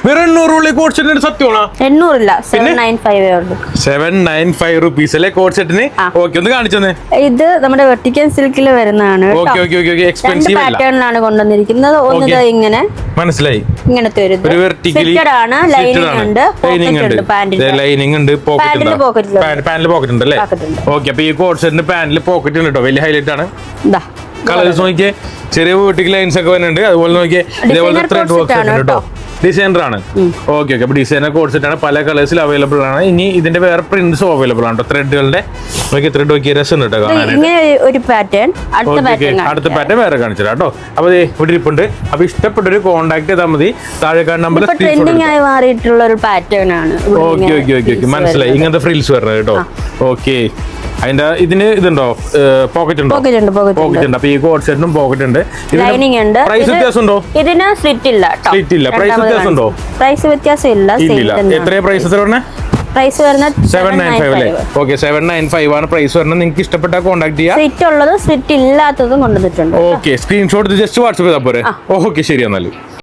വെറും 800 കോഡ് സെറ്റിന് സത്യമാണോ? 800 ഇല്ല, 795 795 റുപ്പീസ് അല്ലേ കോഡ് സെറ്റിന്? ഓക്കെ, ഒന്ന് കാണിച്ചു തന്നെ. ഇത് നമ്മുടെ വെർട്ടിക്കൽ സിൽക്കിൽ വരുന്നതാണ്. എക്സ്പെൻസീവ് പാറ്റേണിലാണ് കൊണ്ടുവന്നിരിക്കുന്നത്. ഒന്ന് ഇങ്ങനെ മനസ്സിലായി, ഇങ്ങനത്തെ ഒരു ആണ്. ലൈനിങ് ഉണ്ട്, പാന്റിൽ പോക്കറ്റ് ഉണ്ട് അല്ലേ? ഓക്കെ, അപ്പൊ ഈ കോഡ് സെറ്റിന് പാന്റിൽ പോക്കറ്റ് ഉണ്ട് കേട്ടോ. വലിയ ഹൈലൈറ്റ് ആണ്. കളേഴ്സ് നോക്കിയേ, ചെറിയ വീട്ടിക്ക് ലൈൻസ് ഒക്കെ വരുന്നുണ്ട്. അതുപോലെ നോക്കിയേ, ഇതേപോലെ ത്രെഡ് വർക്ക് ഉണ്ട് കേട്ടോ. ഡിസൈനർ ആണ്. ഓക്കെ ഓക്കെ, അപ്പൊ ഡിസൈനർ കോഡ് സെറ്റ് ആണ്. പല കളേഴ്സിൽ അവൈലബിൾ ആണ്. ഇനി ഇതിന്റെ വേറെ പ്രിന്റ്സും അവൈലബിൾ ആണ് കേട്ടോ. ത്രെഡുകളുടെ നോക്കി, ത്രെഡ് നോക്കി രസം കേട്ടോ കാണാനായിട്ട്. അടുത്ത പാറ്റേൺ വേറെ കാണിച്ചു കേട്ടോ. അപ്പൊ ഇവിടെ ഇരിപ്പുണ്ട്. അപ്പൊ ഇഷ്ടപ്പെട്ട ഒരു കോൺടാക്ട് ചെയ്താൽ മതി. താഴെ നമ്പർ മാറിയിട്ടുള്ള ഒരു പാറ്റേൺ ആണ്. ഓക്കെ ഓക്കെ ഓക്കെ ഓക്കെ, മനസ്സിലായി. ഇങ്ങനത്തെ ഫ്രിൽസ് വരുന്നത് കേട്ടോ. ഓക്കെ, അതിന്റെ ഇതിന് ഇതുണ്ടോ? പോക്കറ്റ് ഉണ്ടോ? പോക്കറ്റ് ഉണ്ട്. അപ്പൊ ഈ കോഡ് സെറ്റിനും പോക്കറ്റ് ഉണ്ട്. പ്രൈസ് വ്യത്യാസം ഉണ്ടോ? ഇതിന് സ്ലിറ്റ് ഇല്ല. പ്രൈസ് വ്യത്യാസം ഉണ്ടോ? പ്രൈസ് വ്യത്യാസം ഇല്ല. എത്രയാ പ്രൈസ് പറഞ്ഞേ? പ്രൈസ് വരുന്നത് 795 അല്ലേ? ഓക്കെ, 795 ആണ് പ്രൈസ് വരുന്നത്. നിങ്ങൾക്ക് ഇഷ്ടപ്പെട്ട കോൺടാക്ട് ചെയ്യാം. സ്ലിറ്റ് ഉള്ളതും സ്ലിറ്റ് ഇല്ലാത്തതും കൊണ്ടുവന്നിട്ടുണ്ട്. ഓക്കെ, സ്ക്രീൻഷോട്ട് ജസ്റ്റ് വാട്സ്ആപ്പ് ചെയ്താൽ പോരെ? ഓക്കെ, ശരി. എന്നാലും